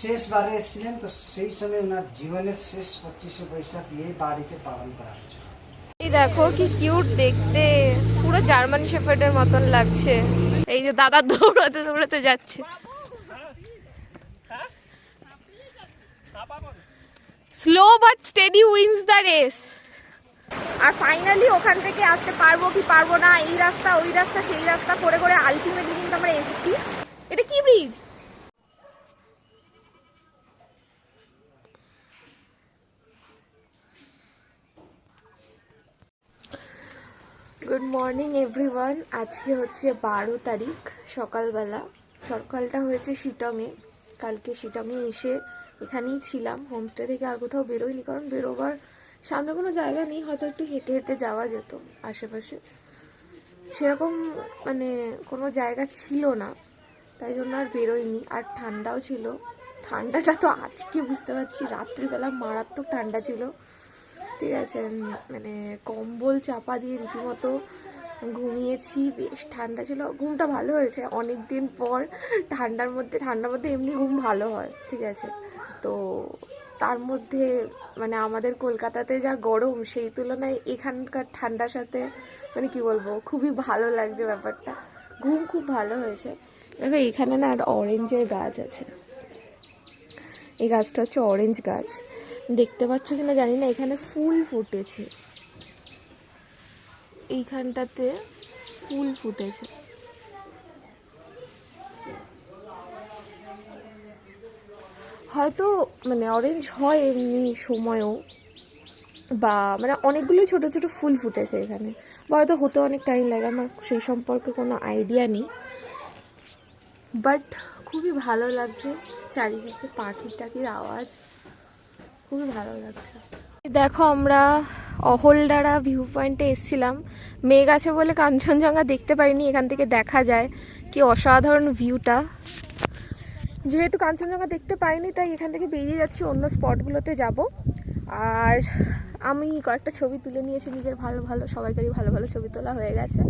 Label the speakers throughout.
Speaker 1: শেষবারে এসেছিলেন, তো সেই সময় ওনার জীবনের শেষ 25শে বৈশাখ এই বাড়িতে পালন করা হয়েছিল।
Speaker 2: এই দেখো কি কিউট দেখতে, পুরো জার্মান শেফার্ডের মতন লাগছে। এই যে দাদা দৌড়াতে দৌড়াতে যাচ্ছে। Slow but steady wins the race. আর ফাইনালি ওখান থেকে আসতে পারবো কি পারবো না, এই রাস্তা ওই রাস্তা সেই রাস্তা করে করে আলটিমেটলি কিন্তু আমরা এসেছি। এটা কি ব্রিজ? Good morning everyone. আজকে হচ্ছে 12 তারিখ সকালবেলা। সকালটা হয়েছে শিটংয়ে। কালকে শিটংয়ে এসে এখানেই ছিলাম, হোমস্টে থেকে আর কোথাও বেরোইনি, কারণ বেরোবার সামনে কোনো জায়গা নেই, হয়তো একটু হেঁটে হেঁটে যাওয়া যেত আশেপাশে, সেরকম মানে কোনো জায়গা ছিল না, তাই জন্য আর বেরোইনি। আর ঠান্ডাও ছিল, ঠান্ডাটা তো আজকে বুঝতে পারছি, রাত্রিবেলা মারাত্মক ঠান্ডা ছিল, ঠিক আছে, মানে কম্বল চাপা দিয়ে রীতিমতো ঘুমিয়েছি, বেশ ঠান্ডা ছিল, ঘুমটা ভালো হয়েছে অনেক দিন পর। ঠান্ডার মধ্যে এমনি ঘুম ভালো হয়, ঠিক আছে, তো তার মধ্যে মানে আমাদের কলকাতাতে যা গরম, সেই তুলনায় এখানকার ঠান্ডার সাথে মানে কি বলবো, খুবই ভালো লাগছে ব্যাপারটা, ঘুম খুব ভালো হয়েছে। দেখো এখানে না একটা অরেঞ্জের গাছ আছে, এই গাছটা হচ্ছে অরেঞ্জ গাছ, দেখতে পাচ্ছ কিনা জানি না, এখানে ফুল ফুটেছে, এইখানটাতে ফুল ফুটেছে। হয়তো মানে অরেঞ্জ হয় এমনি সময়ও, বা মানে অনেকগুলোই ছোট ছোট ফুল ফুটেছে এখানে, বা হয়তো হতে অনেক টাইম লাগে, আমার সেই সম্পর্কে কোনো আইডিয়া নেই, বাট খুবই ভালো লাগছে, চারিদিকে পাখির টাকির আওয়াজ, খুবই ভালো লাগছে। দেখো আমরা অহলডারা ভিউ পয়েন্টে এসেছিলাম, মেঘ আছে বলে কাঞ্চনজঙ্ঘা দেখতে পারিনি, এখান থেকে দেখা যায় কি অসাধারণ ভিউটা। যেহেতু কাঞ্চনজঙ্ঘা দেখতে পাইনি, তাই এখান থেকে বেরিয়ে যাচ্ছি, অন্য স্পটগুলোতে যাব। আর আমি কয়েকটা ছবি তুলে নিয়েছি নিজের, ভালো ভালো, সবাইকারই ভালো ভালো ছবি তোলা হয়ে গেছে।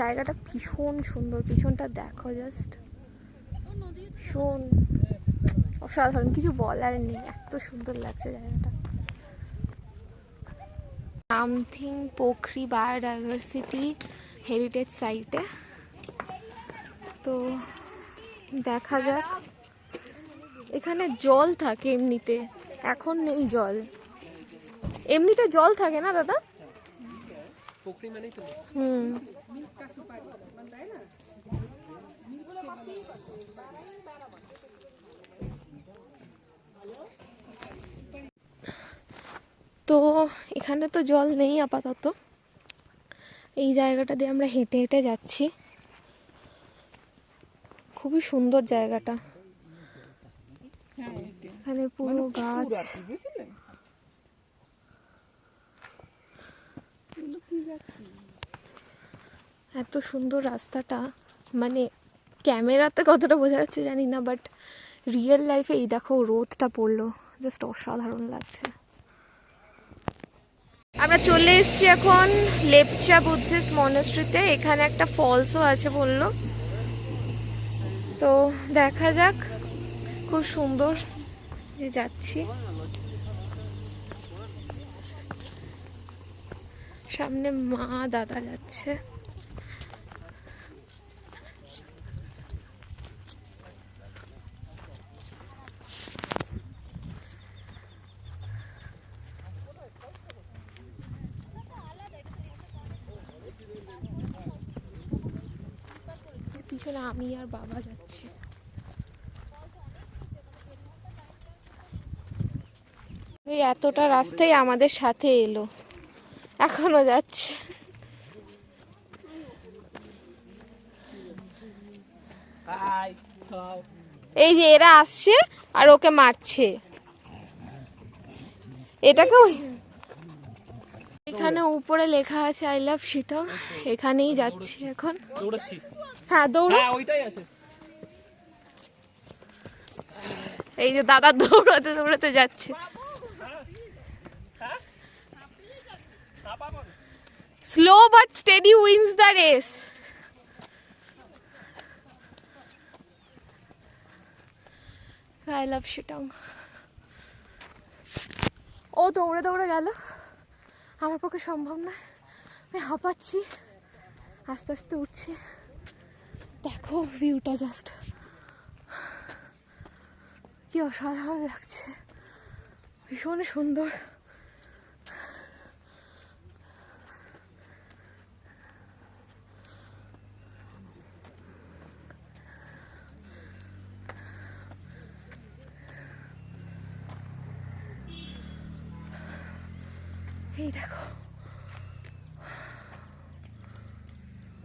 Speaker 2: জায়গাটা ভীষণ সুন্দর, পিছনটা দেখো জাস্ট, ভীষণ অসাধারণ, কিছু বলার নেই, এত সুন্দর লাগছে জায়গাটা। সামথিং পোখরি বায়োডাইভার্সিটি হেরিটেজ সাইটে, তো দেখা যাক। এখানে জল থাকে এমনিতে, এখন নেই জল, এমনিতে জল থাকে না দাদা? হুম, তো এখানে তো জল নেই আপাতত। এই জায়গাটা দিয়ে আমরা হেঁটে হেঁটে যাচ্ছি, খুবই সুন্দর জায়গাটা, এখানে পুরো গাছ, এত সুন্দর রাস্তাটা, মানে ক্যামেরাতে কতটা বোঝা যাচ্ছে জানি না, বাট রিয়েল লাইফে এই দেখো রোদটা পড়লো, জাস্ট অসাধারণ লাগছে। আমরা চলে এসেছি এখন লেপচা বুদ্ধিস্ট মনাস্ট্রিতে, এখানে একটা ফলসও আছে বললো, তো দেখা যাক, খুব সুন্দর, যাচ্ছি, সামনে মা দাদা যাচ্ছে। পিছনে আমি আর বাবা যাচ্ছি। এই এতটা রাস্তায় আমাদের সাথে এলো, এখনো যাচ্ছে। এই যে এরা আসছে আর ওকে মারছে, এটাকে এখানে উপরে লেখা আছে আই লাভ শিটং, এখানেই যাচ্ছি এখন। হ্যাঁ দৌড়, এই যে দাদা দৌড়াতে দৌড়াতে যাচ্ছে। Slow but steady wins the race. I love shooting. ও দৌড়ে দৌড়ে গেল, আমার পক্ষে সম্ভব না, আমি হাঁপাচ্ছি, আস্তে আস্তে উঠছি। দেখো ভিউটা জাস্ট কি অসাধারণ লাগছে, ভীষণ সুন্দর। এই দেখো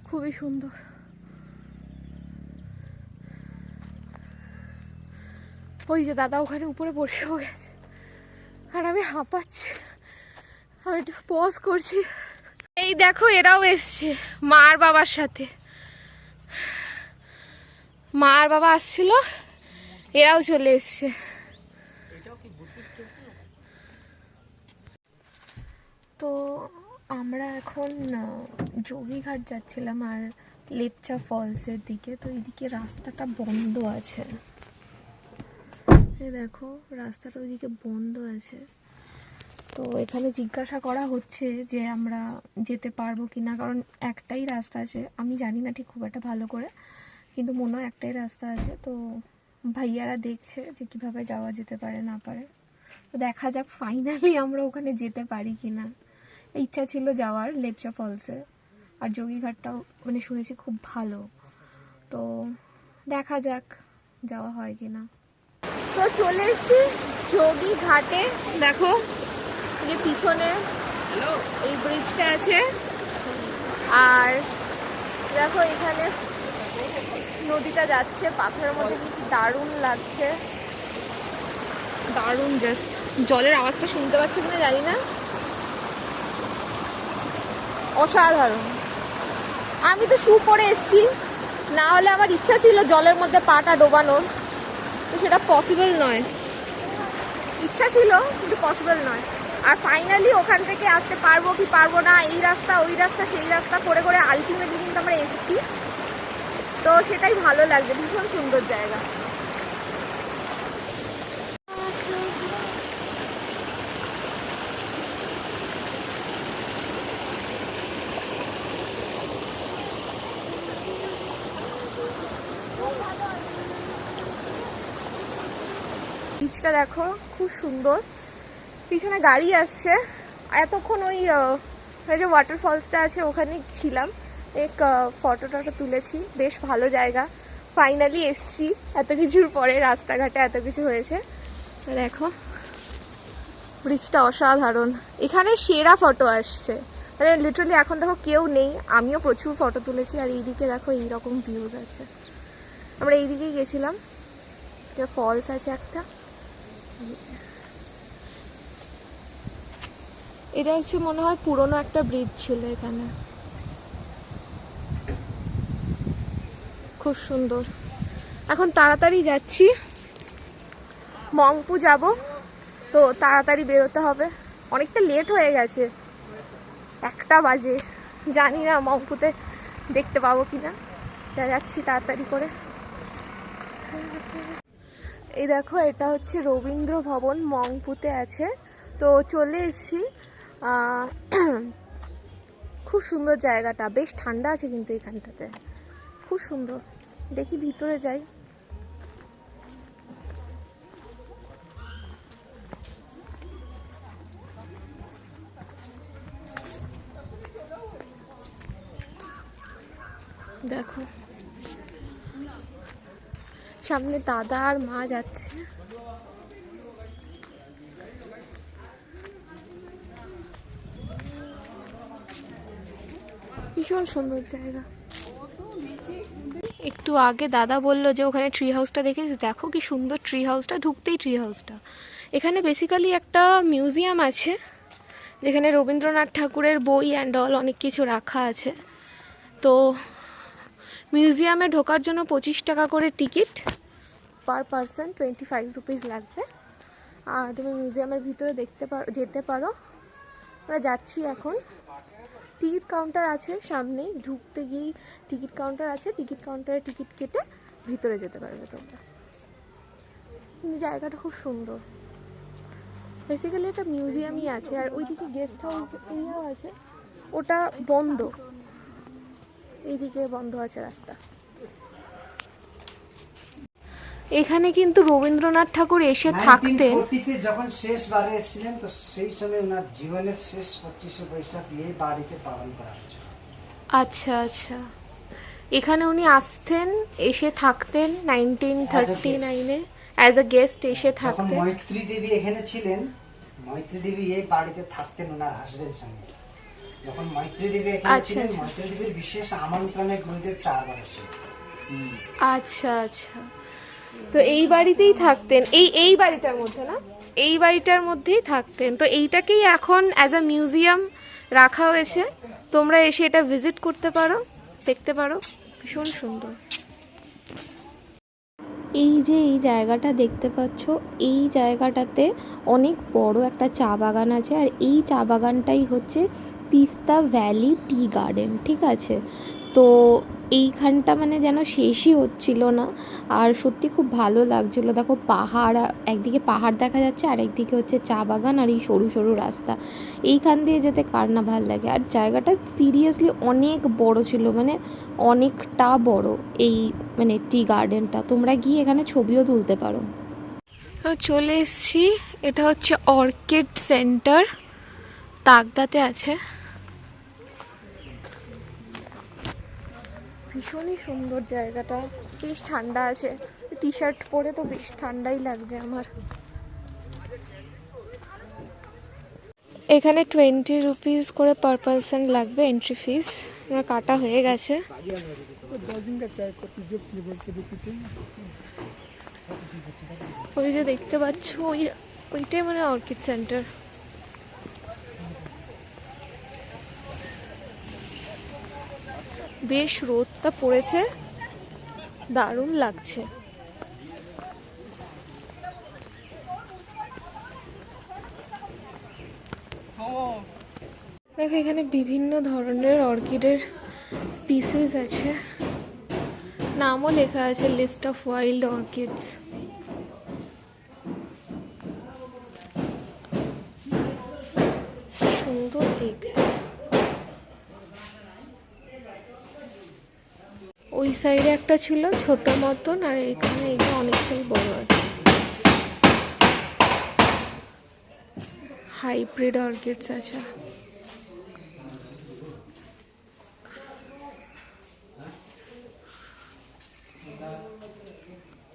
Speaker 2: খুবই সুন্দর। ওই যে দাদা ওখানে উপরে বসেও গেছে, আর আমি হাঁপাচ্ছি, আমি একটু পজ করছি। এই দেখো এরাও এসছে মা আর বাবার সাথে, মা আর বাবা আসছিল, এরাও চলে এসছে। তো আমরা এখন যোগীঘাট যাচ্ছিলাম আর লেপচা ফলসের দিকে। তো এইদিকে রাস্তাটা বন্ধ আছে, এই দেখো রাস্তাটা ওইদিকে বন্ধ আছে। তো এখানে জিজ্ঞাসা করা হচ্ছে যে আমরা যেতে পারবো কি না, কারণ একটাই রাস্তা আছে, আমি জানি না ঠিক খুব একটা ভালো করে, কিন্তু মনে হয় একটাই রাস্তা আছে। তো ভাইয়ারা দেখছে যে কিভাবে যাওয়া যেতে পারে না পারে। তো দেখা যাক ফাইনালি আমরা ওখানে যেতে পারি কি না। ইচ্ছা ছিল যাওয়ার লেপচা ফলসে, আর যোগীঘাটটাও মানে শুনেছি খুব ভালো, তো দেখা যাক যাওয়া হয় কি না। তো চলে এসেছি যোগীঘাটে, দেখো যে পিছনে এই ব্রিজটা আছে, আর দেখো এখানে নদীটা যাচ্ছে পাথরের মধ্যে, কি দারুণ লাগছে, দারুণ। জাস্ট জলের আওয়াজটা শুনতে পাচ্ছ কিনা জানি না, অসাধারণ। আমি তো শু পরে এসেছি, না হলে আমার ইচ্ছা ছিল জলের মধ্যে পাটা ডোবানোর, তো সেটা পসিবল নয়। ইচ্ছা ছিল কিন্তু পসিবল নয়। আর ফাইনালি ওখান থেকে আসতে পারবো কি পারবো না, এই রাস্তা ওই রাস্তা সেই রাস্তা করে করে আলটিমেটলি কিন্তু আমরা এসেছি, তো সেটাই ভালো লাগছে, ভীষণ সুন্দর জায়গা। বিচটা দেখো খুব সুন্দর, পিছনে গাড়ি আসছে। এতক্ষণ ওই যে ওয়াটারফলসটা আছে ওখানে ছিলাম, এক ফটো টটো তুলেছি, বেশ ভালো জায়গা। ফাইনালি এসছি এত কিছুর পরে, রাস্তাঘাটে এত কিছু হয়েছে। দেখো ব্রিজটা অসাধারণ, এখানে সেরা ফটো আসছে, মানে লিটারালি এখন দেখো কেউ নেই, আমিও প্রচুর ফটো তুলেছি। আর এইদিকে দেখো এইরকম ভিউজ আছে, আমরা এইদিকেই গেছিলাম, ফলস আছে একটা। এটা হচ্ছে মনে হয় পুরনো একটা ব্রিজ ছিল এখানে, খুব সুন্দর। এখন তাড়াতাড়ি যাচ্ছি, মংপু যাব, তো তাড়াতাড়ি বেরোতে হবে, অনেকটা লেট হয়ে গেছে, 1টা বাজে, জানি না মংপুতে দেখতে পাবো কিনা, যাচ্ছি তাড়াতাড়ি করে। এই দেখো এটা হচ্ছে রবীন্দ্র ভবন, মংপুতে আছে, তো চলে এসেছি। খুব সুন্দর জায়গাটা, বেশ ঠান্ডা আছে কিন্তু এখানটাতে, খুব সুন্দর। দেখি ভিতরে যাই। দেখো সামনে দাদা আর মা যাচ্ছে, ভীষণ সুন্দর জায়গা। একটু আগে দাদা বললো যে ওখানে ট্রি হাউসটা দেখেছি, দেখো কি সুন্দর ট্রি হাউসটা, ঢুকতেই ট্রি হাউসটা। এখানে বেসিক্যালি একটা মিউজিয়াম আছে যেখানে রবীন্দ্রনাথ ঠাকুরের বই অ্যান্ড অল অনেক কিছু রাখা আছে। তো মিউজিয়ামে ঢোকার জন্য 25 টাকা করে টিকিট, পার পারসন 25 রুপিস লাগবে, আর তুমি মিউজিয়ামের ভিতরে যেতে পারো। আমরা যাচ্ছি এখন, টিকিট কাউন্টার আছে সামনেই, ঢুকতে গিয়েই টিকিট কাউন্টার আছে, টিকিট কাউন্টারে টিকিট কেটে ভিতরে যেতে পারবে তোমরা। কিন্তু জায়গাটা খুব সুন্দর। বেসিক্যালি একটা মিউজিয়ামই আছে, আর ওইদিকে গেস্ট হাউস এরিয়াও আছে, ওটা বন্ধ, এইদিকে বন্ধ আছে রাস্তা। এখানে কিন্তু রবীন্দ্রনাথ ঠাকুর এসে থাকতেন।
Speaker 1: 1940 যখন শেষবারে এসেছিলেন, তো সেই সময় ওনার জীবনের শেষ 25শে বৈশাখ এই বাড়িতে পালন করা হয়েছিল।
Speaker 2: আচ্ছা আচ্ছা, এখানে উনি আসতেন, এসে থাকতেন 1939-এ অ্যাজ আ গেস্ট এসে
Speaker 1: যখন
Speaker 2: থাকতেন।
Speaker 1: মৈত্রী দেবী এখানে ছিলেন, মৈত্রী দেবী এই বাড়িতে থাকতেন ওনার হাজবেন্ড সঙ্গে। যখন মৈত্রী দেবী এখানে
Speaker 2: আচ্ছা,
Speaker 1: ছিলেন,
Speaker 2: আচ্ছা।
Speaker 1: মৈত্রী দেবীর বিশেষ আমন্ত্রণে গুরুদেব 4 বার এসেছিলেন।
Speaker 2: আচ্ছা আচ্ছা, তো এই বাড়িতেই থাকতেন, এই বাড়িটার মধ্যে না, এই বাড়িটার মধ্যেই থাকতেন। তো এইটাকেই এখন অ্যাজ আ মিউজিয়াম রাখা হয়েছে, তোমরা এসে এটা ভিজিট করতে পারো, দেখতে পারো, ভীষণ সুন্দর। এই যে এই জায়গাটা দেখতে পাচ্ছ, এই জায়গাটাতে অনেক বড় একটা চা বাগান আছে, আর এই চা বাগানটাই হচ্ছে তিস্তা ভ্যালি টি গার্ডেন, ঠিক আছে? তো এইখানটা মানে যেন শেষই হচ্ছিল না, আর সত্যি খুব ভালো লাগছিল। দেখো পাহাড়, একদিকে পাহাড় দেখা যাচ্ছে, আর একদিকে হচ্ছে চা বাগান, আর এই সরু সরু রাস্তা, এইখান দিয়ে যেতে কার না ভাল লাগে। আর জায়গাটা সিরিয়াসলি অনেক বড় ছিল, মানে অনেকটা বড় এই মানে টি গার্ডেনটা। তোমরা গিয়ে এখানে ছবিও তুলতে পারো। চলে এসছি, এটা হচ্ছে অর্কিড সেন্টার, তাকদাতে আছে। ভীষণই সুন্দর জায়গাটা, বেশ ঠান্ডা আছে, টি শার্ট পরে তো বেশ ঠান্ডাই লাগছে আমার। এখানে 20 রুপিস করে পার পারসন লাগবে এন্ট্রি ফিস, আমার কাটা হয়ে গেছে। ওই যে দেখতে পাচ্ছ, ওইটাই মানে অর্কিড সেন্টার। বেশ রোদটা পড়েছে, দারুণ লাগছে। দেখো এখানে বিভিন্ন ধরনের অর্কিডের স্পিসিস আছে, নামও লেখা আছে, লিস্ট অফ ওয়াইল্ড অর্কিডস। সুন্দর দেখতে। ওই সাইডে একটা ছিল ছোট মতন, আর এখানে এটা অনেকটাই বড় আছে। হাইব্রিড অর্কিডস আছে।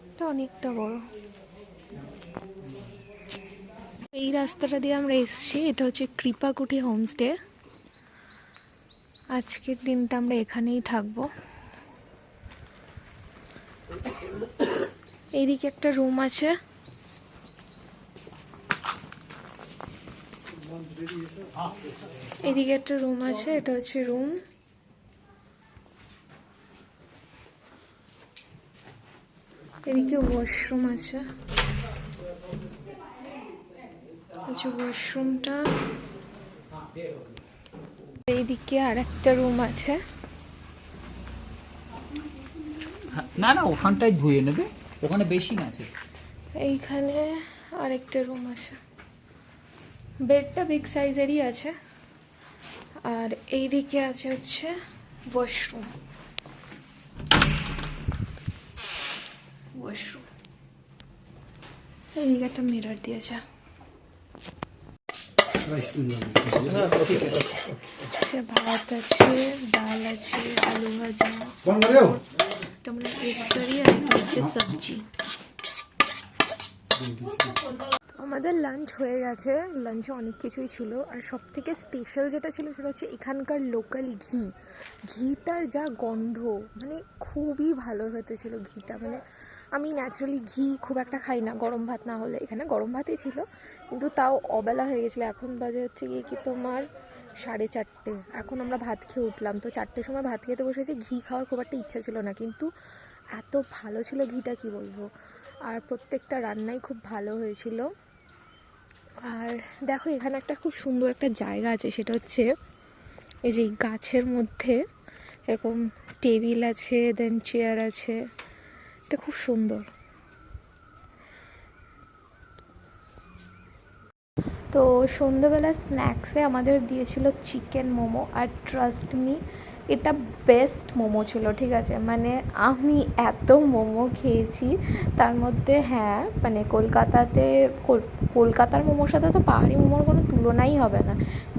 Speaker 2: এটা অনেকটা বড়। এই রাস্তাটা দিয়ে আমরা এসেছি, এটা হচ্ছে কৃপাকুটি হোমস্টে। আজকের দিনটা আমরা এখানেই থাকবো। এইদিকে একটা রুম আছে, এদিকে একটা রুম আছে, এটা হচ্ছে রুম। এদিকে ওয়াশরুম আছে, আচ্ছা ওয়াশরুমটা। এইদিকে আর একটা রুম আছে।
Speaker 3: না না, ওখানটাই ধুয়ে নেবে, ওখানে বেশি না আছে।
Speaker 2: এইখানে আরেকটা রুম আছে, বেডটা বিগ সাইজেরই আছে। আর এইদিকে আছে হচ্ছে ওয়াশরুম। ওয়াশরুম এইদিকে একটা মিরর দিয়েছে। ভাত আছে, ডাল আছে, আলু ভাজা, এটা মানে এগ কারি, আর এটা হচ্ছে সবজি। আমাদের লাঞ্চ হয়ে গেছে, লাঞ্চে অনেক কিছুই ছিল, আর সব থেকে স্পেশাল যেটা ছিল সেটা হচ্ছে এখানকার লোকাল ঘি। ঘিটার যা গন্ধ, মানে খুবই ভালো হতেছিল ঘিটা। মানে আমি ন্যাচারালি ঘি খুব একটা খাই না গরম ভাত না হলে, এখানে গরম ভাতই ছিল, কিন্তু তাও অবেলা হয়ে গেছিলো। এখন বাজে হচ্ছে গিয়ে কি তোমার 4:30, এখন আমরা ভাত খেয়ে উঠলাম, তো 4টের সময় ভাত খেতে বসেছি। ঘি খাওয়ার খুব একটা ইচ্ছা ছিল না, কিন্তু এত ভালো ছিল ঘিটা কি বলবো। আর প্রত্যেকটা রান্নাই খুব ভালো হয়েছিল। আর দেখো এখানে একটা খুব সুন্দর একটা জায়গা আছে, সেটা হচ্ছে এই যে গাছের মধ্যে এরকম টেবিল আছে, দেন চেয়ার আছে, এটা খুব সুন্দর। তো সন্ধ্যেবেলা স্ন্যাক্সে আমাদের দিয়েছিল চিকেন মোমো, আর ট্রাস্ট মি এটা বেস্ট মোমো ছিল, ঠিক আছে। মানে আমি এত মোমো খেয়েছি, তার মধ্যে হ্যাঁ মানে কলকাতার মোমোর সাথে তো পাহাড়ি মোমোর কোনো তুলনাই হবে না।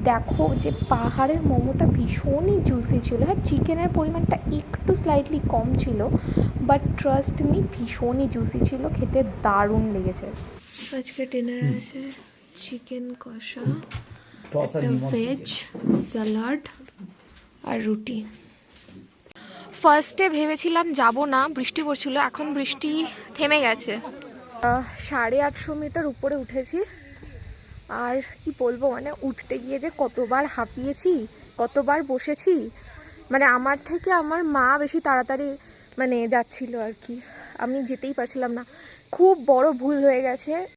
Speaker 2: দেখো যে পাহাড়ের মোমোটা ভীষণই জুসি ছিল, হ্যাঁ চিকেনের পরিমাণটা একটু স্লাইটলি কম ছিল, বাট ট্রাস্ট মি ভীষণই জুসি ছিল, খেতে দারুণ লেগেছে। আজকে ডিনারে আছে চিকেন কষা, একটা ভেজ স্যালাড আর রুটি। ফার্স্টে ভেবেছিলাম যাব না, বৃষ্টি পড়ছিল, এখন বৃষ্টি থেমে গেছে। 850 মিটার উপরে উঠেছি, আর কি বলবো মানে উঠতে গিয়ে যে কতবার হাঁপিয়েছি, কতবার বসেছি, মানে আমার থেকে আমার মা বেশি তাড়াতাড়ি মানে যাচ্ছিল আর কি, আমি যেতেই পারছিলাম না। খুব বড় ভুল হয়ে গেছে।